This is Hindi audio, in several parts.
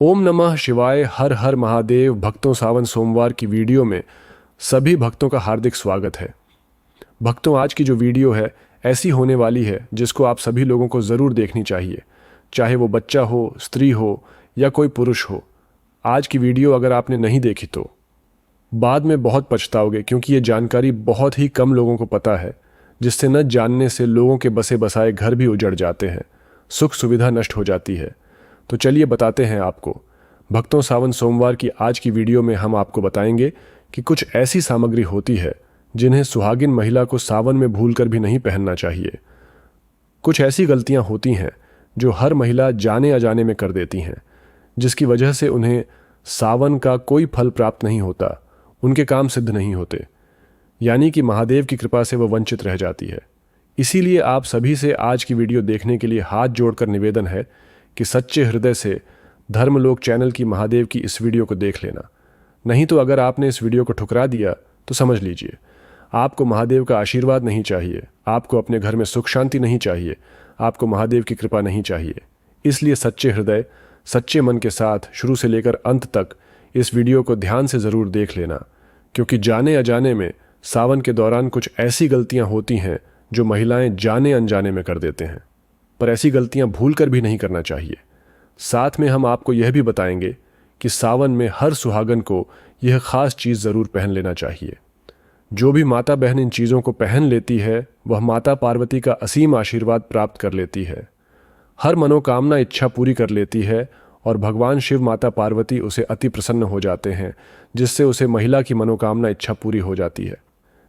ओम नमः शिवाय। हर हर महादेव। भक्तों, सावन सोमवार की वीडियो में सभी भक्तों का हार्दिक स्वागत है। भक्तों, आज की जो वीडियो है ऐसी होने वाली है जिसको आप सभी लोगों को ज़रूर देखनी चाहिए, चाहे वो बच्चा हो, स्त्री हो या कोई पुरुष हो। आज की वीडियो अगर आपने नहीं देखी तो बाद में बहुत पछताओगे, क्योंकि ये जानकारी बहुत ही कम लोगों को पता है, जिससे न जानने से लोगों के बसे बसाए घर भी उजड़ जाते हैं, सुख सुविधा नष्ट हो जाती है। तो चलिए बताते हैं आपको। भक्तों, सावन सोमवार की आज की वीडियो में हम आपको बताएंगे कि कुछ ऐसी सामग्री होती है जिन्हें सुहागिन महिला को सावन में भूलकर भी नहीं पहनना चाहिए। कुछ ऐसी गलतियां होती हैं जो हर महिला जाने अजाने में कर देती हैं, जिसकी वजह से उन्हें सावन का कोई फल प्राप्त नहीं होता, उनके काम सिद्ध नहीं होते, यानी कि महादेव की कृपा से वह वंचित रह जाती है। इसीलिए आप सभी से आज की वीडियो देखने के लिए हाथ जोड़कर निवेदन है कि सच्चे हृदय से धर्मलोक चैनल की महादेव की इस वीडियो को देख लेना। नहीं तो अगर आपने इस वीडियो को ठुकरा दिया तो समझ लीजिए आपको महादेव का आशीर्वाद नहीं चाहिए, आपको अपने घर में सुख शांति नहीं चाहिए, आपको महादेव की कृपा नहीं चाहिए। इसलिए सच्चे हृदय, सच्चे मन के साथ शुरू से लेकर अंत तक इस वीडियो को ध्यान से ज़रूर देख लेना, क्योंकि जाने अजाने में सावन के दौरान कुछ ऐसी गलतियां होती हैं जो महिलाएं जाने अनजाने में कर देते हैं, पर ऐसी गलतियां भूल कर भी नहीं करना चाहिए। साथ में हम आपको यह भी बताएंगे कि सावन में हर सुहागन को यह खास चीज़ ज़रूर पहन लेना चाहिए। जो भी माता बहन इन चीज़ों को पहन लेती है वह माता पार्वती का असीम आशीर्वाद प्राप्त कर लेती है, हर मनोकामना इच्छा पूरी कर लेती है और भगवान शिव माता पार्वती उसे अति प्रसन्न हो जाते हैं, जिससे उसे महिला की मनोकामना इच्छा पूरी हो जाती है।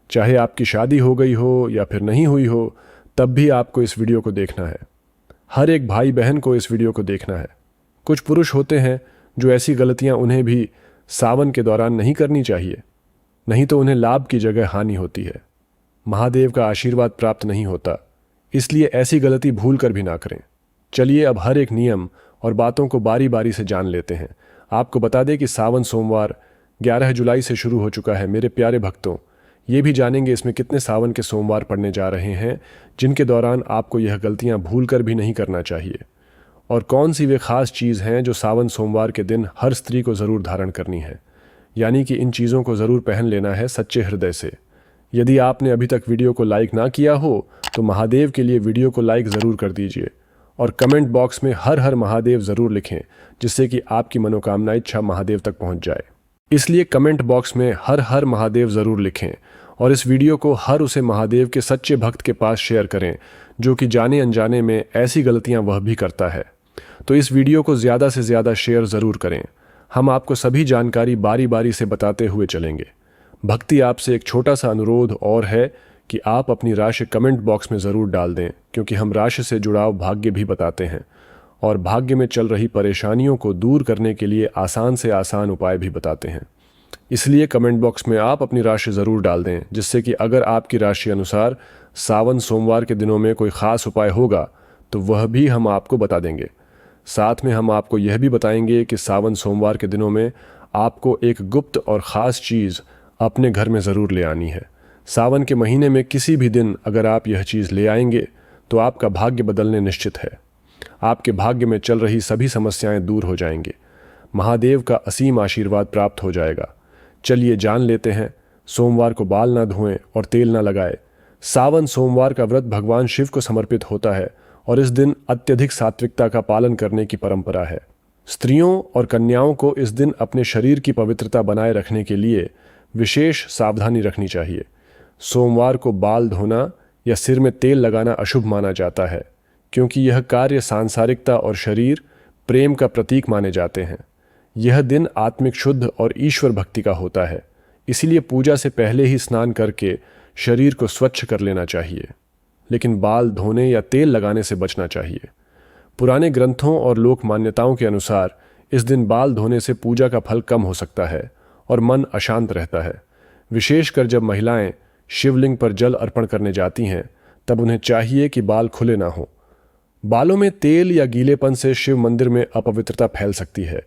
चाहे आपकी शादी हो गई हो या फिर नहीं हुई हो, तब भी आपको इस वीडियो को देखना है। हर एक भाई बहन को इस वीडियो को देखना है। कुछ पुरुष होते हैं जो ऐसी गलतियां उन्हें भी सावन के दौरान नहीं करनी चाहिए, नहीं तो उन्हें लाभ की जगह हानि होती है, महादेव का आशीर्वाद प्राप्त नहीं होता। इसलिए ऐसी गलती भूल कर भी ना करें। चलिए अब हर एक नियम और बातों को बारी बारी से जान लेते हैं। आपको बता दें कि सावन सोमवार 11 जुलाई से शुरू हो चुका है। मेरे प्यारे भक्तों, ये भी जानेंगे इसमें कितने सावन के सोमवार पड़ने जा रहे हैं जिनके दौरान आपको यह गलतियां भूल कर भी नहीं करना चाहिए, और कौन सी वे खास चीज़ हैं जो सावन सोमवार के दिन हर स्त्री को ज़रूर धारण करनी है, यानी कि इन चीज़ों को ज़रूर पहन लेना है सच्चे हृदय से। यदि आपने अभी तक वीडियो को लाइक ना किया हो तो महादेव के लिए वीडियो को लाइक ज़रूर कर दीजिए और कमेंट बॉक्स में हर हर महादेव ज़रूर लिखें, जिससे कि आपकी मनोकामना इच्छा महादेव तक पहुंच जाए। इसलिए कमेंट बॉक्स में हर हर महादेव ज़रूर लिखें और इस वीडियो को हर उसे महादेव के सच्चे भक्त के पास शेयर करें जो कि जाने अनजाने में ऐसी गलतियां वह भी करता है। तो इस वीडियो को ज़्यादा से ज़्यादा शेयर ज़रूर करें। हम आपको सभी जानकारी बारी बारी से बताते हुए चलेंगे। भक्ति आपसे एक छोटा सा अनुरोध और है कि आप अपनी राशि कमेंट बॉक्स में ज़रूर डाल दें, क्योंकि हम राशि से जुड़ाव भाग्य भी बताते हैं और भाग्य में चल रही परेशानियों को दूर करने के लिए आसान से आसान उपाय भी बताते हैं। इसलिए कमेंट बॉक्स में आप अपनी राशि ज़रूर डाल दें, जिससे कि अगर आपकी राशि अनुसार सावन सोमवार के दिनों में कोई ख़ास उपाय होगा तो वह भी हम आपको बता देंगे। साथ में हम आपको यह भी बताएंगे कि सावन सोमवार के दिनों में आपको एक गुप्त और ख़ास चीज़ अपने घर में ज़रूर ले आनी है। सावन के महीने में किसी भी दिन अगर आप यह चीज़ ले आएंगे तो आपका भाग्य बदलने निश्चित है। आपके भाग्य में चल रही सभी समस्याएं दूर हो जाएंगी, महादेव का असीम आशीर्वाद प्राप्त हो जाएगा। चलिए जान लेते हैं। सोमवार को बाल ना धोएं और तेल ना लगाएं। सावन सोमवार का व्रत भगवान शिव को समर्पित होता है और इस दिन अत्यधिक सात्विकता का पालन करने की परंपरा है। स्त्रियों और कन्याओं को इस दिन अपने शरीर की पवित्रता बनाए रखने के लिए विशेष सावधानी रखनी चाहिए। सोमवार को बाल धोना या सिर में तेल लगाना अशुभ माना जाता है, क्योंकि यह कार्य सांसारिकता और शरीर प्रेम का प्रतीक माने जाते हैं। यह दिन आत्मिक शुद्ध और ईश्वर भक्ति का होता है, इसीलिए पूजा से पहले ही स्नान करके शरीर को स्वच्छ कर लेना चाहिए, लेकिन बाल धोने या तेल लगाने से बचना चाहिए। पुराने ग्रंथों और लोक मान्यताओं के अनुसार इस दिन बाल धोने से पूजा का फल कम हो सकता है और मन अशांत रहता है। विशेषकर जब महिलाएं शिवलिंग पर जल अर्पण करने जाती हैं तब उन्हें चाहिए कि बाल खुले ना हों। बालों में तेल या गीलेपन से शिव मंदिर में अपवित्रता फैल सकती है।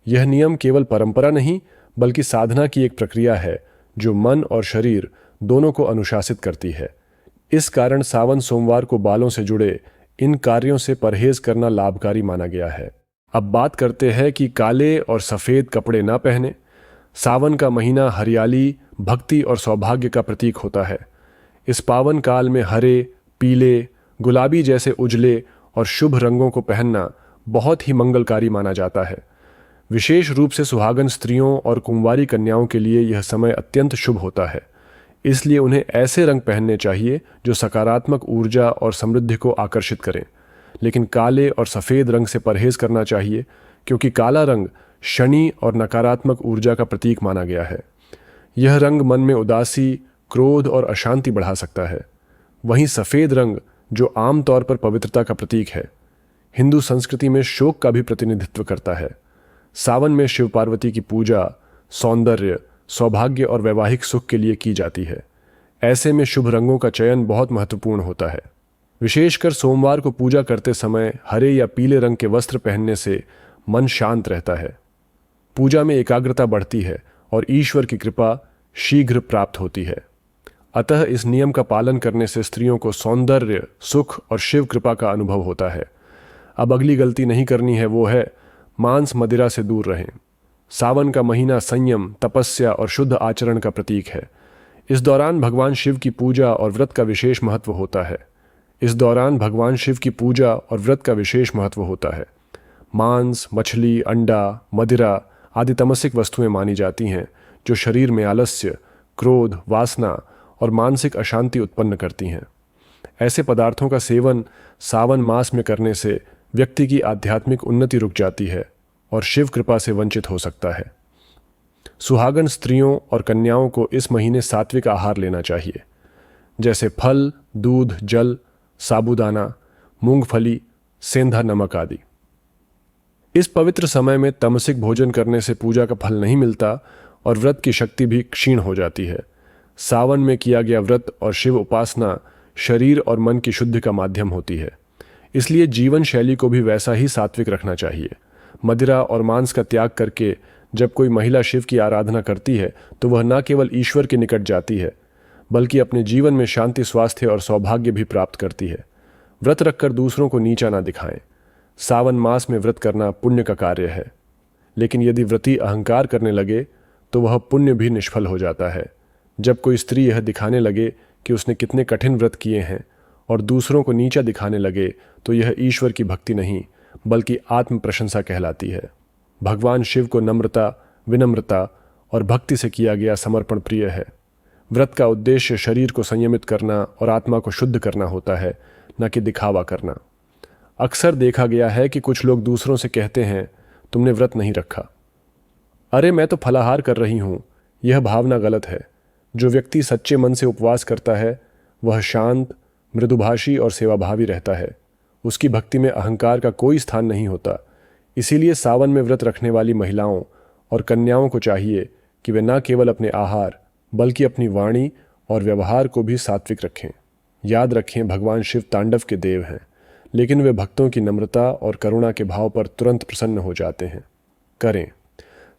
यह नियम केवल परंपरा नहीं बल्कि साधना की एक प्रक्रिया है जो मन और शरीर दोनों को अनुशासित करती है। इस कारण सावन सोमवार को बालों से जुड़े इन कार्यों से परहेज करना लाभकारी माना गया है। अब बात करते हैं कि काले और सफ़ेद कपड़े ना पहने। सावन का महीना हरियाली, भक्ति और सौभाग्य का प्रतीक होता है। इस पावन काल में हरे, पीले, गुलाबी जैसे उजले और शुभ रंगों को पहनना बहुत ही मंगलकारी माना जाता है। विशेष रूप से सुहागन स्त्रियों और कुंवारी कन्याओं के लिए यह समय अत्यंत शुभ होता है, इसलिए उन्हें ऐसे रंग पहनने चाहिए जो सकारात्मक ऊर्जा और समृद्धि को आकर्षित करें। लेकिन काले और सफ़ेद रंग से परहेज करना चाहिए, क्योंकि काला रंग शनि और नकारात्मक ऊर्जा का प्रतीक माना गया है। यह रंग मन में उदासी, क्रोध और अशांति बढ़ा सकता है। वहीं सफ़ेद रंग, जो आमतौर पर पवित्रता का प्रतीक है, हिंदू संस्कृति में शोक का भी प्रतिनिधित्व करता है। सावन में शिव पार्वती की पूजा सौंदर्य, सौभाग्य और वैवाहिक सुख के लिए की जाती है। ऐसे में शुभ रंगों का चयन बहुत महत्वपूर्ण होता है। विशेषकर सोमवार को पूजा करते समय हरे या पीले रंग के वस्त्र पहनने से मन शांत रहता है, पूजा में एकाग्रता बढ़ती है और ईश्वर की कृपा शीघ्र प्राप्त होती है। अतः इस नियम का पालन करने से स्त्रियों को सौंदर्य, सुख और शिव कृपा का अनुभव होता है। अब अगली गलती नहीं करनी है, वो है मांस मदिरा से दूर रहें। सावन का महीना संयम, तपस्या और शुद्ध आचरण का प्रतीक है। इस दौरान भगवान शिव की पूजा और व्रत का विशेष महत्व होता है। मांस, मछली, अंडा, मदिरा आदि तमसिक वस्तुएं मानी जाती हैं, जो शरीर में आलस्य, क्रोध, वासना और मानसिक अशांति उत्पन्न करती हैं। ऐसे पदार्थों का सेवन सावन मास में करने से व्यक्ति की आध्यात्मिक उन्नति रुक जाती है और शिव कृपा से वंचित हो सकता है। सुहागन स्त्रियों और कन्याओं को इस महीने सात्विक आहार लेना चाहिए, जैसे फल, दूध, जल, साबूदाना, मूंगफली, सेंधा नमक आदि। इस पवित्र समय में तामसिक भोजन करने से पूजा का फल नहीं मिलता और व्रत की शक्ति भी क्षीण हो जाती है। सावन में किया गया व्रत और शिव उपासना शरीर और मन की शुद्धि का माध्यम होती है, इसलिए जीवन शैली को भी वैसा ही सात्विक रखना चाहिए। मदिरा और मांस का त्याग करके जब कोई महिला शिव की आराधना करती है तो वह न केवल ईश्वर के निकट जाती है, बल्कि अपने जीवन में शांति, स्वास्थ्य और सौभाग्य भी प्राप्त करती है। व्रत रखकर दूसरों को नीचा ना दिखाएं। सावन मास में व्रत करना पुण्य का कार्य है, लेकिन यदि व्रती अहंकार करने लगे तो वह पुण्य भी निष्फल हो जाता है। जब कोई स्त्री यह दिखाने लगे कि उसने कितने कठिन व्रत किए हैं और दूसरों को नीचा दिखाने लगे, तो यह ईश्वर की भक्ति नहीं बल्कि आत्म प्रशंसा कहलाती है। भगवान शिव को नम्रता, विनम्रता और भक्ति से किया गया समर्पण प्रिय है। व्रत का उद्देश्य शरीर को संयमित करना और आत्मा को शुद्ध करना होता है, न कि दिखावा करना। अक्सर देखा गया है कि कुछ लोग दूसरों से कहते हैं, तुमने व्रत नहीं रखा, अरे मैं तो फलाहार कर रही हूँ। यह भावना गलत है। जो व्यक्ति सच्चे मन से उपवास करता है वह शांत, मृदुभाषी और सेवाभावी रहता है। उसकी भक्ति में अहंकार का कोई स्थान नहीं होता। इसीलिए सावन में व्रत रखने वाली महिलाओं और कन्याओं को चाहिए कि वे न केवल अपने आहार बल्कि अपनी वाणी और व्यवहार को भी सात्विक रखें। याद रखें, भगवान शिव तांडव के देव हैं, लेकिन वे भक्तों की नम्रता और करुणा के भाव पर तुरंत प्रसन्न हो जाते हैं। करें।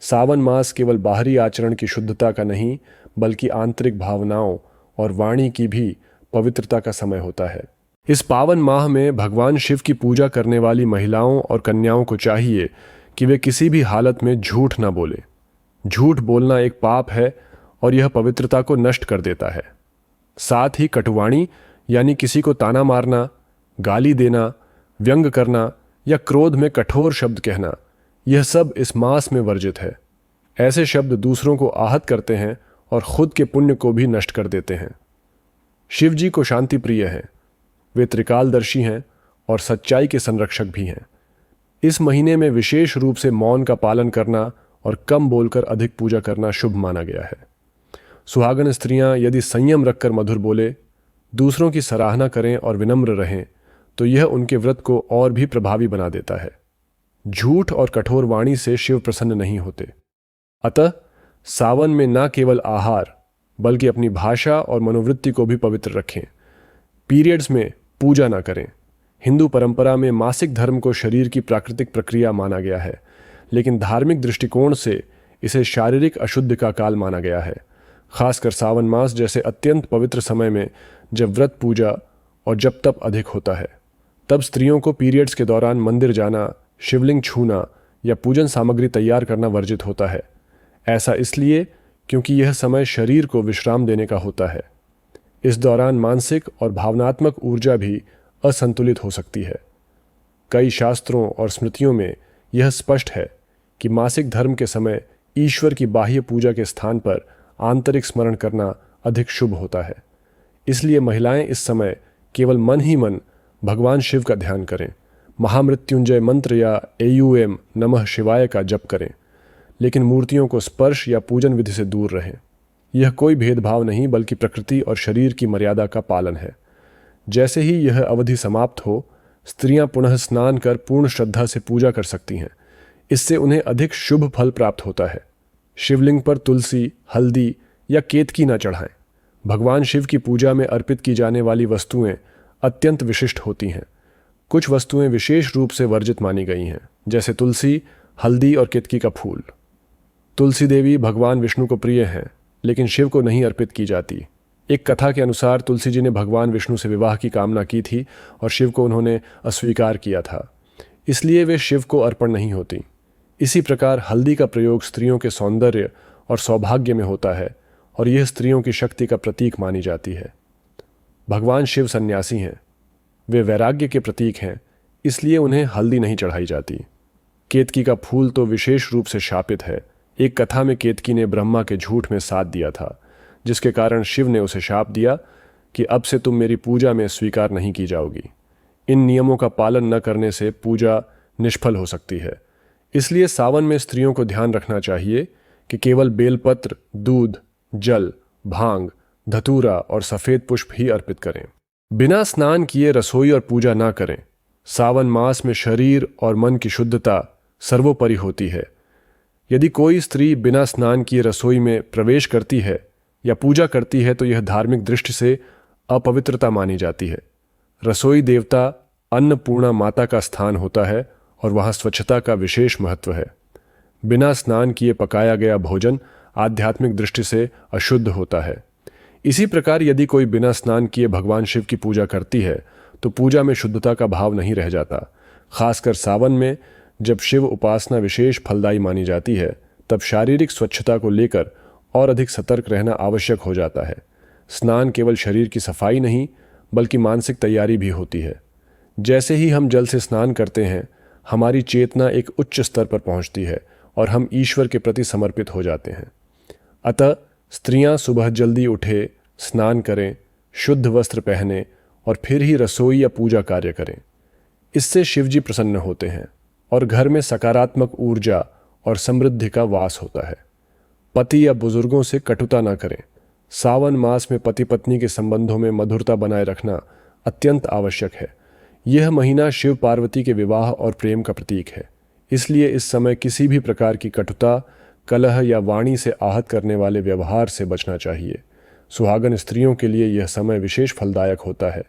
सावन मास केवल बाहरी आचरण की शुद्धता का नहीं बल्कि आंतरिक भावनाओं और वाणी की भी पवित्रता का समय होता है। इस पावन माह में भगवान शिव की पूजा करने वाली महिलाओं और कन्याओं को चाहिए कि वे किसी भी हालत में झूठ न बोले। झूठ बोलना एक पाप है और यह पवित्रता को नष्ट कर देता है। साथ ही कटुवाणी यानी किसी को ताना मारना, गाली देना, व्यंग करना या क्रोध में कठोर शब्द कहना, यह सब इस मास में वर्जित है। ऐसे शब्द दूसरों को आहत करते हैं और खुद के पुण्य को भी नष्ट कर देते हैं। शिव जी को शांति प्रिय हैं। वे त्रिकालदर्शी हैं और सच्चाई के संरक्षक भी हैं। इस महीने में विशेष रूप से मौन का पालन करना और कम बोलकर अधिक पूजा करना शुभ माना गया है। सुहागन स्त्रियां यदि संयम रखकर मधुर बोले, दूसरों की सराहना करें और विनम्र रहें, तो यह उनके व्रत को और भी प्रभावी बना देता है। झूठ और कठोर वाणी से शिव प्रसन्न नहीं होते। अतः सावन में न केवल आहार बल्कि अपनी भाषा और मनोवृत्ति को भी पवित्र रखें। पीरियड्स में पूजा न करें। हिंदू परंपरा में मासिक धर्म को शरीर की प्राकृतिक प्रक्रिया माना गया है, लेकिन धार्मिक दृष्टिकोण से इसे शारीरिक अशुद्धि का काल माना गया है। खासकर सावन मास जैसे अत्यंत पवित्र समय में, जब व्रत, पूजा और जप तप अधिक होता है, तब स्त्रियों को पीरियड्स के दौरान मंदिर जाना शिवलिंग छूना या पूजन सामग्री तैयार करना वर्जित होता है। ऐसा इसलिए क्योंकि यह समय शरीर को विश्राम देने का होता है। इस दौरान मानसिक और भावनात्मक ऊर्जा भी असंतुलित हो सकती है। कई शास्त्रों और स्मृतियों में यह स्पष्ट है कि मासिक धर्म के समय ईश्वर की बाह्य पूजा के स्थान पर आंतरिक स्मरण करना अधिक शुभ होता है। इसलिए महिलाएं इस समय केवल मन ही मन भगवान शिव का ध्यान करें, महामृत्युंजय मंत्र या AUM नमः शिवाय का जप करें, लेकिन मूर्तियों को स्पर्श या पूजन विधि से दूर रहें। यह कोई भेदभाव नहीं बल्कि प्रकृति और शरीर की मर्यादा का पालन है। जैसे ही यह अवधि समाप्त हो, स्त्रियां पुनः स्नान कर पूर्ण श्रद्धा से पूजा कर सकती हैं। इससे उन्हें अधिक शुभ फल प्राप्त होता है। शिवलिंग पर तुलसी, हल्दी या केतकी न चढ़ाएं। भगवान शिव की पूजा में अर्पित की जाने वाली वस्तुएं अत्यंत विशिष्ट होती हैं। कुछ वस्तुएं विशेष रूप से वर्जित मानी गई हैं, जैसे तुलसी, हल्दी और केतकी का फूल। तुलसी देवी भगवान विष्णु को प्रिय हैं, लेकिन शिव को नहीं अर्पित की जाती। एक कथा के अनुसार तुलसी जी ने भगवान विष्णु से विवाह की कामना की थी और शिव को उन्होंने अस्वीकार किया था, इसलिए वे शिव को अर्पण नहीं होती। इसी प्रकार हल्दी का प्रयोग स्त्रियों के सौंदर्य और सौभाग्य में होता है और यह स्त्रियों की शक्ति का प्रतीक मानी जाती है। भगवान शिव सन्यासी हैं, वे वैराग्य के प्रतीक हैं, इसलिए उन्हें हल्दी नहीं चढ़ाई जाती। केतकी का फूल तो विशेष रूप से शापित है। एक कथा में केतकी ने ब्रह्मा के झूठ में साथ दिया था, जिसके कारण शिव ने उसे शाप दिया कि अब से तुम मेरी पूजा में स्वीकार नहीं की जाओगी। इन नियमों का पालन न करने से पूजा निष्फल हो सकती है। इसलिए सावन में स्त्रियों को ध्यान रखना चाहिए कि केवल बेलपत्र, दूध, जल, भांग, धतूरा और सफ़ेद पुष्प ही अर्पित करें। बिना स्नान किए रसोई और पूजा ना करें। सावन मास में शरीर और मन की शुद्धता सर्वोपरि होती है। यदि कोई स्त्री बिना स्नान किए रसोई में प्रवेश करती है या पूजा करती है तो यह धार्मिक दृष्टि से अपवित्रता मानी जाती है। रसोई देवता अन्नपूर्णा माता का स्थान होता है और वहाँ स्वच्छता का विशेष महत्व है। बिना स्नान किए पकाया गया भोजन आध्यात्मिक दृष्टि से अशुद्ध होता है। इसी प्रकार यदि कोई बिना स्नान किए भगवान शिव की पूजा करती है तो पूजा में शुद्धता का भाव नहीं रह जाता। खासकर सावन में जब शिव उपासना विशेष फलदायी मानी जाती है, तब शारीरिक स्वच्छता को लेकर और अधिक सतर्क रहना आवश्यक हो जाता है। स्नान केवल शरीर की सफाई नहीं बल्कि मानसिक तैयारी भी होती है। जैसे ही हम जल से स्नान करते हैं, हमारी चेतना एक उच्च स्तर पर पहुंचती है और हम ईश्वर के प्रति समर्पित हो जाते हैं। अतः स्त्रियां सुबह जल्दी उठे, स्नान करें, शुद्ध वस्त्र पहने और फिर ही रसोई या पूजा कार्य करें। इससे शिवजी प्रसन्न होते हैं और घर में सकारात्मक ऊर्जा और समृद्धि का वास होता है। पति या बुजुर्गों से कटुता न करें। सावन मास में पति पत्नी के संबंधों में मधुरता बनाए रखना अत्यंत आवश्यक है। यह महीना शिव पार्वती के विवाह और प्रेम का प्रतीक है। इसलिए इस समय किसी भी प्रकार की कटुता, कलह या वाणी से आहत करने वाले व्यवहार से बचना चाहिए। सुहागन स्त्रियों के लिए यह समय विशेष फलदायक होता है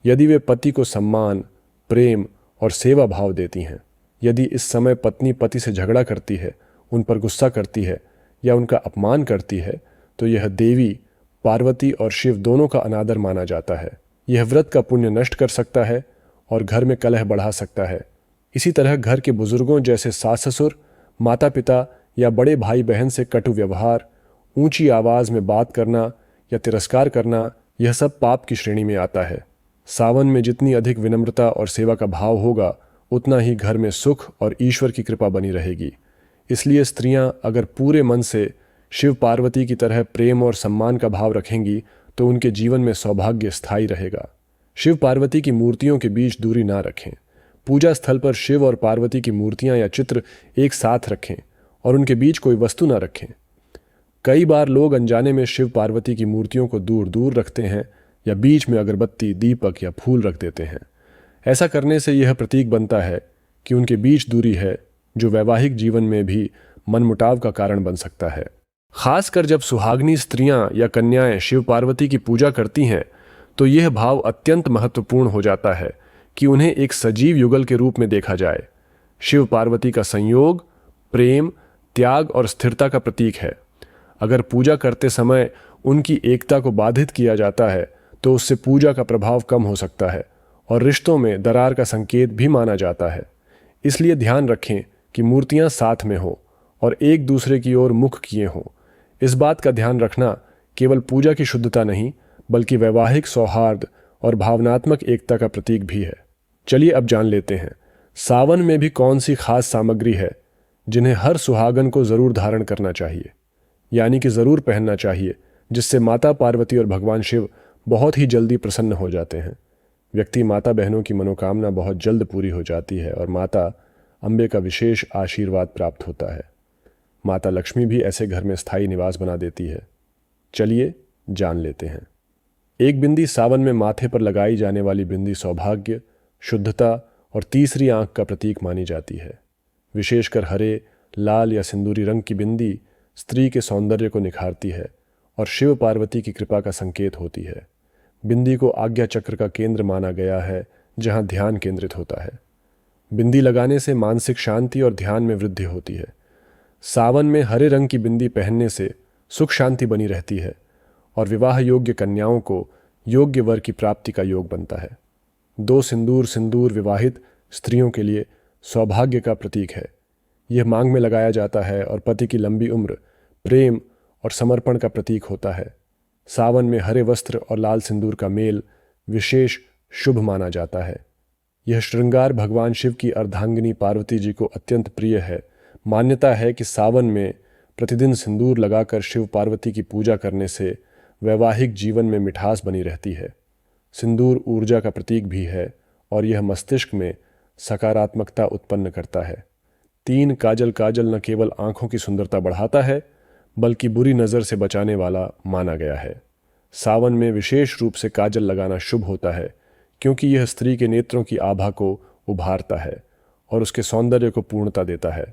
यदि वे पति को सम्मान, प्रेम और सेवा भाव देती हैं। यदि इस समय पत्नी पति से झगड़ा करती है, उन पर गुस्सा करती है या उनका अपमान करती है, तो यह देवी पार्वती और शिव दोनों का अनादर माना जाता है। यह व्रत का पुण्य नष्ट कर सकता है और घर में कलह बढ़ा सकता है। इसी तरह घर के बुजुर्गों जैसे सास ससुर, माता पिता या बड़े भाई बहन से कटु व्यवहार, ऊंची आवाज़ में बात करना या तिरस्कार करना, यह सब पाप की श्रेणी में आता है। सावन में जितनी अधिक विनम्रता और सेवा का भाव होगा, उतना ही घर में सुख और ईश्वर की कृपा बनी रहेगी। इसलिए स्त्रियां अगर पूरे मन से शिव पार्वती की तरह प्रेम और सम्मान का भाव रखेंगी तो उनके जीवन में सौभाग्य स्थायी रहेगा। शिव पार्वती की मूर्तियों के बीच दूरी ना रखें। पूजा स्थल पर शिव और पार्वती की मूर्तियां या चित्र एक साथ रखें और उनके बीच कोई वस्तु ना रखें। कई बार लोग अनजाने में शिव पार्वती की मूर्तियों को दूर दूर रखते हैं या बीच में अगरबत्ती, दीपक या फूल रख देते हैं। ऐसा करने से यह प्रतीक बनता है कि उनके बीच दूरी है, जो वैवाहिक जीवन में भी मनमुटाव का कारण बन सकता है। खासकर जब सुहागनी स्त्रियां या कन्याएं शिव पार्वती की पूजा करती हैं तो यह भाव अत्यंत महत्वपूर्ण हो जाता है कि उन्हें एक सजीव युगल के रूप में देखा जाए। शिव पार्वती का संयोग प्रेम, त्याग और स्थिरता का प्रतीक है। अगर पूजा करते समय उनकी एकता को बाधित किया जाता है तो उससे पूजा का प्रभाव कम हो सकता है और रिश्तों में दरार का संकेत भी माना जाता है। इसलिए ध्यान रखें कि मूर्तियां साथ में हों और एक दूसरे की ओर मुख किए हों। इस बात का ध्यान रखना केवल पूजा की शुद्धता नहीं, बल्कि वैवाहिक सौहार्द और भावनात्मक एकता का प्रतीक भी है। चलिए अब जान लेते हैं सावन में भी कौन सी खास सामग्री है जिन्हें हर सुहागन को जरूर धारण करना चाहिए, यानी कि जरूर पहनना चाहिए, जिससे माता पार्वती और भगवान शिव बहुत ही जल्दी प्रसन्न हो जाते हैं। व्यक्ति माता बहनों की मनोकामना बहुत जल्द पूरी हो जाती है और माता अम्बे का विशेष आशीर्वाद प्राप्त होता है। माता लक्ष्मी भी ऐसे घर में स्थायी निवास बना देती है। चलिए जान लेते हैं। एक बिंदी सावन में माथे पर लगाई जाने वाली बिंदी सौभाग्य, शुद्धता और तीसरी आंख का प्रतीक मानी जाती है। विशेषकर हरे, लाल या सिंदूरी रंग की बिंदी स्त्री के सौंदर्य को निखारती है और शिव पार्वती की कृपा का संकेत होती है। बिंदी को आज्ञा चक्र का केंद्र माना गया है, जहां ध्यान केंद्रित होता है। बिंदी लगाने से मानसिक शांति और ध्यान में वृद्धि होती है। सावन में हरे रंग की बिंदी पहनने से सुख शांति बनी रहती है और विवाह योग्य कन्याओं को योग्य वर की प्राप्ति का योग बनता है। दो सिंदूर विवाहित स्त्रियों के लिए सौभाग्य का प्रतीक है। यह मांग में लगाया जाता है और पति की लंबी उम्र, प्रेम और समर्पण का प्रतीक होता है। सावन में हरे वस्त्र और लाल सिंदूर का मेल विशेष शुभ माना जाता है। यह श्रृंगार भगवान शिव की अर्धांगिनी पार्वती जी को अत्यंत प्रिय है। मान्यता है कि सावन में प्रतिदिन सिंदूर लगाकर शिव पार्वती की पूजा करने से वैवाहिक जीवन में मिठास बनी रहती है। सिंदूर ऊर्जा का प्रतीक भी है और यह मस्तिष्क में सकारात्मकता उत्पन्न करता है। 3 काजल न केवल आंखों की सुंदरता बढ़ाता है, बल्कि बुरी नज़र से बचाने वाला माना गया है। सावन में विशेष रूप से काजल लगाना शुभ होता है, क्योंकि यह स्त्री के नेत्रों की आभा को उभारता है और उसके सौंदर्य को पूर्णता देता है।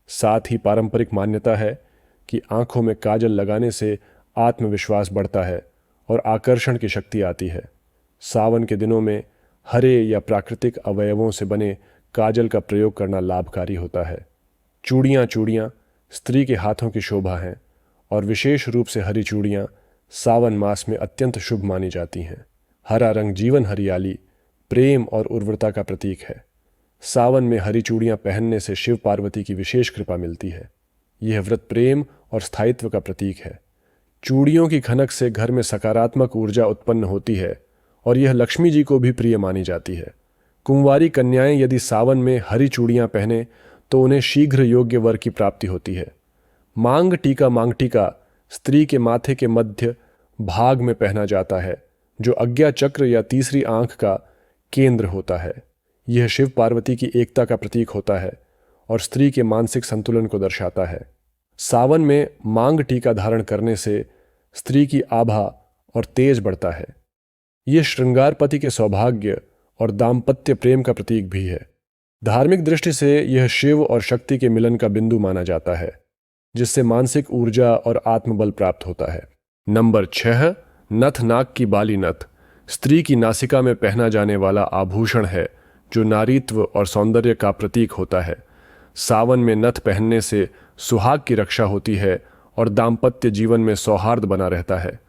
साथ ही पारंपरिक मान्यता है कि आंखों में काजल लगाने से आत्मविश्वास बढ़ता है और आकर्षण की शक्ति आती है। सावन के दिनों में हरे या प्राकृतिक अवयवों से बने काजल का प्रयोग करना लाभकारी होता है। चूड़ियाँ स्त्री के हाथों की शोभा हैं और विशेष रूप से हरी चूड़ियाँ सावन मास में अत्यंत शुभ मानी जाती हैं। हरा रंग जीवन, हरियाली, प्रेम और उर्वरता का प्रतीक है। सावन में हरी चूड़ियाँ पहनने से शिव पार्वती की विशेष कृपा मिलती है। यह व्रत प्रेम और स्थायित्व का प्रतीक है। चूड़ियों की खनक से घर में सकारात्मक ऊर्जा उत्पन्न होती है और यह लक्ष्मी जी को भी प्रिय मानी जाती है। कुंवारी कन्याएं यदि सावन में हरी चूड़ियाँ पहने तो उन्हें शीघ्र योग्य वर की प्राप्ति होती है। मांग टीका स्त्री के माथे के मध्य भाग में पहना जाता है, जो आज्ञा चक्र या तीसरी आंख का केंद्र होता है। यह शिव पार्वती की एकता का प्रतीक होता है और स्त्री के मानसिक संतुलन को दर्शाता है। सावन में मांग टीका धारण करने से स्त्री की आभा और तेज बढ़ता है। यह श्रृंगार पति के सौभाग्य और दाम्पत्य प्रेम का प्रतीक भी है। धार्मिक दृष्टि से यह शिव और शक्ति के मिलन का बिंदु माना जाता है, जिससे मानसिक ऊर्जा और आत्मबल प्राप्त होता है। नंबर 6, नथ नाक की बाली नथ स्त्री की नासिका में पहना जाने वाला आभूषण है, जो नारीत्व और सौंदर्य का प्रतीक होता है। सावन में नथ पहनने से सुहाग की रक्षा होती है और दाम्पत्य जीवन में सौहार्द बना रहता है।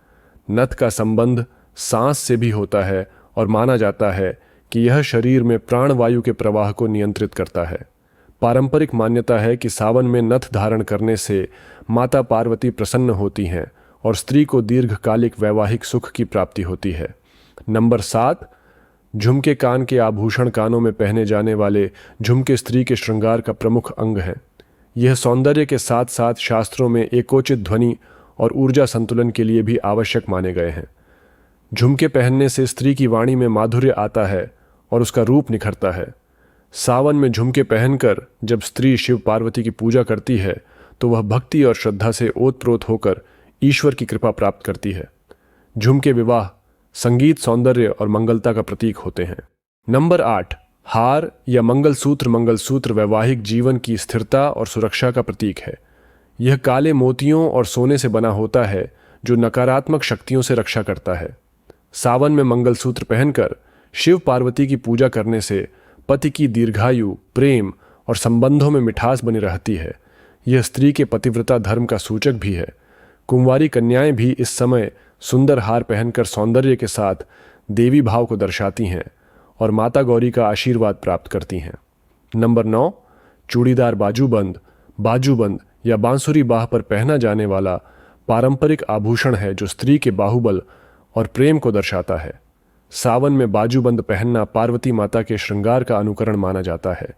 नथ का संबंध सांस से भी होता है और माना जाता है कि यह शरीर में प्राणवायु के प्रवाह को नियंत्रित करता है। पारंपरिक मान्यता है कि सावन में नथ धारण करने से माता पार्वती प्रसन्न होती हैं और स्त्री को दीर्घकालिक वैवाहिक सुख की प्राप्ति होती है। नंबर 7, झुमके कान के आभूषण कानों में पहने जाने वाले झुमके स्त्री के श्रृंगार का प्रमुख अंग हैं। यह सौंदर्य के साथ साथ शास्त्रों में एकोचित ध्वनि और ऊर्जा संतुलन के लिए भी आवश्यक माने गए हैं। झुमके पहनने से स्त्री की वाणी में माधुर्य आता है और उसका रूप निखरता है। सावन में झुमके पहनकर जब स्त्री शिव पार्वती की पूजा करती है तो वह भक्ति और श्रद्धा से ओतप्रोत होकर ईश्वर की कृपा प्राप्त करती है। झुमके विवाह, संगीत, सौंदर्य और मंगलता का प्रतीक होते हैं। नंबर 8, हार या मंगलसूत्र वैवाहिक जीवन की स्थिरता और सुरक्षा का प्रतीक है। यह काले मोतियों और सोने से बना होता है, जो नकारात्मक शक्तियों से रक्षा करता है। सावन में मंगलसूत्र पहनकर शिव पार्वती की पूजा करने से पति की दीर्घायु, प्रेम और संबंधों में मिठास बनी रहती है। यह स्त्री के पतिव्रता धर्म का सूचक भी है। कुंवारी कन्याएं भी इस समय सुंदर हार पहनकर सौंदर्य के साथ देवी भाव को दर्शाती हैं और माता गौरी का आशीर्वाद प्राप्त करती हैं। नंबर 9, चूड़ीदार बाजूबंद या बांसुरी बाह पर पहना जाने वाला पारंपरिक आभूषण है जो स्त्री के बाहुबल और प्रेम को दर्शाता है। सावन में बाजूबंद पहनना पार्वती माता के श्रृंगार का अनुकरण माना जाता है।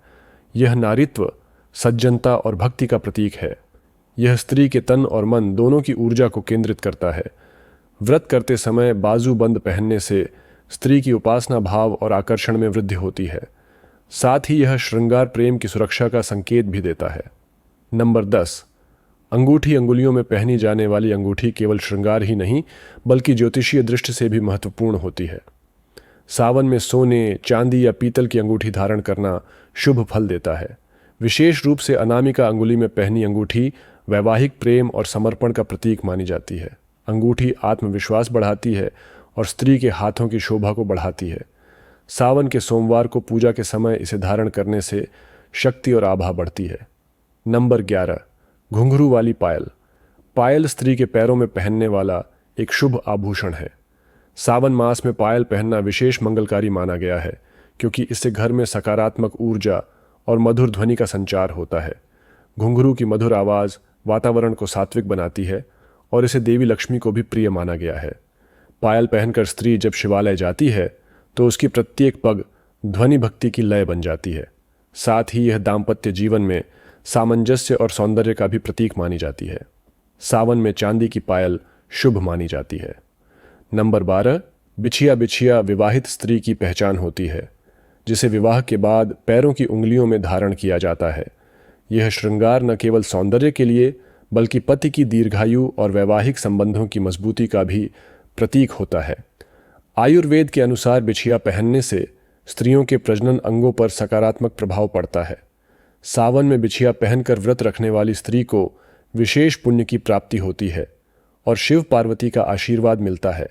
यह नारीत्व, सज्जनता और भक्ति का प्रतीक है। यह स्त्री के तन और मन दोनों की ऊर्जा को केंद्रित करता है। व्रत करते समय बाजूबंद पहनने से स्त्री की उपासना भाव और आकर्षण में वृद्धि होती है। साथ ही यह श्रृंगार प्रेम की सुरक्षा का संकेत भी देता है। नंबर 10, अंगूठी। अंगुलियों में पहनी जाने वाली अंगूठी केवल श्रृंगार ही नहीं बल्कि ज्योतिषीय दृष्टि से भी महत्वपूर्ण होती है। सावन में सोने, चांदी या पीतल की अंगूठी धारण करना शुभ फल देता है। विशेष रूप से अनामिका अंगुली में पहनी अंगूठी वैवाहिक प्रेम और समर्पण का प्रतीक मानी जाती है। अंगूठी आत्मविश्वास बढ़ाती है और स्त्री के हाथों की शोभा को बढ़ाती है। सावन के सोमवार को पूजा के समय इसे धारण करने से शक्ति और आभा बढ़ती है। नंबर 11, घुंघरू वाली पायल। पायल स्त्री के पैरों में पहनने वाला एक शुभ आभूषण है। सावन मास में पायल पहनना विशेष मंगलकारी माना गया है क्योंकि इससे घर में सकारात्मक ऊर्जा और मधुर ध्वनि का संचार होता है। घुंघरू की मधुर आवाज़ वातावरण को सात्विक बनाती है और इसे देवी लक्ष्मी को भी प्रिय माना गया है। पायल पहनकर स्त्री जब शिवालय जाती है तो उसकी प्रत्येक पग ध्वनि भक्ति की लय बन जाती है। साथ ही यह दाम्पत्य जीवन में सामंजस्य और सौंदर्य का भी प्रतीक मानी जाती है। सावन में चांदी की पायल शुभ मानी जाती है। नंबर 12, बिछिया विवाहित स्त्री की पहचान होती है, जिसे विवाह के बाद पैरों की उंगलियों में धारण किया जाता है। यह श्रृंगार न केवल सौंदर्य के लिए बल्कि पति की दीर्घायु और वैवाहिक संबंधों की मजबूती का भी प्रतीक होता है। आयुर्वेद के अनुसार बिछिया पहनने से स्त्रियों के प्रजनन अंगों पर सकारात्मक प्रभाव पड़ता है। सावन में बिछिया पहनकर व्रत रखने वाली स्त्री को विशेष पुण्य की प्राप्ति होती है और शिव पार्वती का आशीर्वाद मिलता है।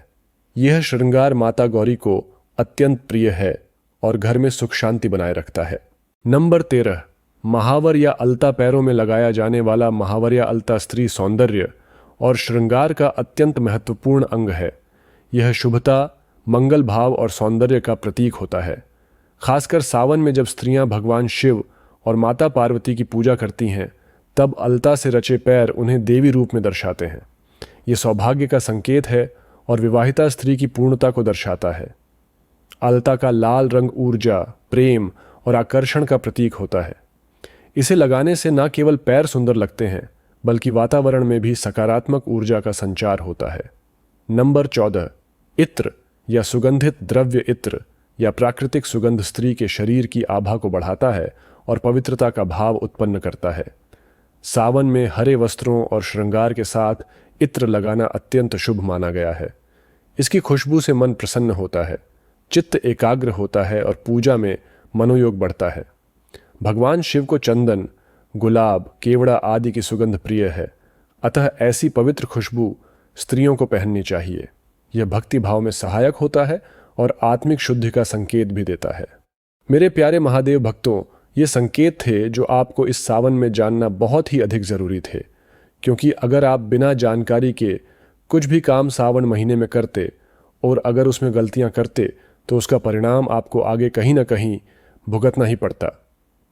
यह श्रृंगार माता गौरी को अत्यंत प्रिय है और घर में सुख शांति बनाए रखता है। नंबर 13, महावर या अलता। पैरों में लगाया जाने वाला महावर या अलता स्त्री सौंदर्य और श्रृंगार का अत्यंत महत्वपूर्ण अंग है। यह शुभता, मंगल भाव और सौंदर्य का प्रतीक होता है। खासकर सावन में जब स्त्रियां भगवान शिव और माता पार्वती की पूजा करती हैं तब अलता से रचे पैर उन्हें देवी रूप में दर्शाते हैं। ये सौभाग्य का संकेत है और विवाहिता स्त्री की पूर्णता को दर्शाता है। अलता का लाल रंग ऊर्जा, प्रेम और आकर्षण का प्रतीक होता है। इसे लगाने से न केवल पैर सुंदर लगते हैं बल्कि वातावरण में भी सकारात्मक ऊर्जा का संचार होता है। नंबर 14, इत्र या सुगंधित द्रव्य। इत्र या प्राकृतिक सुगंध स्त्री के शरीर की आभा को बढ़ाता है और पवित्रता का भाव उत्पन्न करता है। सावन में हरे वस्त्रों और श्रृंगार के साथ इत्र लगाना अत्यंत शुभ माना गया है। इसकी खुशबू से मन प्रसन्न होता है, चित्त एकाग्र होता है और पूजा में मनोयोग बढ़ता है। भगवान शिव को चंदन, गुलाब, केवड़ा आदि की सुगंध प्रिय है, अतः ऐसी पवित्र खुशबू स्त्रियों को पहननी चाहिए। यह भक्ति भाव में सहायक होता है और आत्मिक शुद्धि का संकेत भी देता है। मेरे प्यारे महादेव भक्तों, ये संकेत थे जो आपको इस सावन में जानना बहुत ही अधिक ज़रूरी थे, क्योंकि अगर आप बिना जानकारी के कुछ भी काम सावन महीने में करते और अगर उसमें गलतियां करते तो उसका परिणाम आपको आगे कहीं ना कहीं भुगतना ही पड़ता।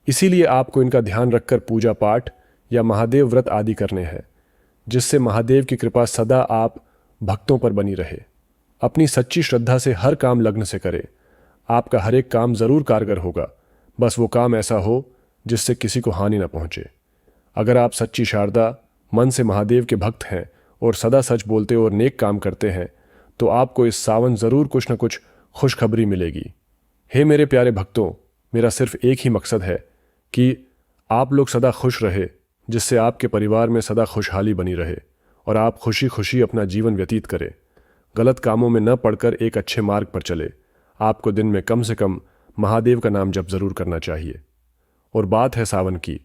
इसीलिए आपको इनका ध्यान रखकर पूजा पाठ या महादेव व्रत आदि करने हैं, जिससे महादेव की कृपा सदा आप भक्तों पर बनी रहे। अपनी सच्ची श्रद्धा से हर काम लग्न से करें। आपका हर एक काम ज़रूर कारगर होगा, बस वो काम ऐसा हो जिससे किसी को हानि न पहुंचे। अगर आप सच्ची शारदा मन से महादेव के भक्त हैं और सदा सच बोलते और नेक काम करते हैं तो आपको इस सावन ज़रूर कुछ न कुछ खुशखबरी मिलेगी। हे मेरे प्यारे भक्तों, मेरा सिर्फ एक ही मकसद है कि आप लोग सदा खुश रहे, जिससे आपके परिवार में सदा खुशहाली बनी रहे और आप खुशी खुशी अपना जीवन व्यतीत करें। गलत कामों में न पड़कर एक अच्छे मार्ग पर चले। आपको दिन में कम से कम महादेव का नाम जप जरूर करना चाहिए। और बात है सावन की,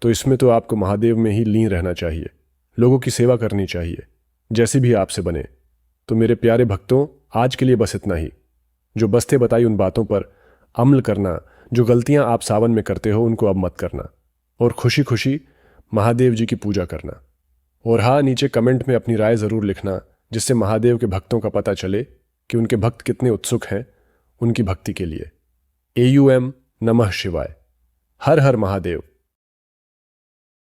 तो इसमें तो आपको महादेव में ही लीन रहना चाहिए, लोगों की सेवा करनी चाहिए, जैसी भी आपसे बने। तो मेरे प्यारे भक्तों, आज के लिए बस इतना ही। जो बस्ते बताई उन बातों पर अमल करना, जो गलतियां आप सावन में करते हो उनको अब मत करना और खुशी खुशी महादेव जी की पूजा करना। और हाँ, नीचे कमेंट में अपनी राय ज़रूर लिखना, जिससे महादेव के भक्तों का पता चले कि उनके भक्त कितने उत्सुक हैं उनकी भक्ति के लिए। AUM नमः शिवाय। हर हर महादेव।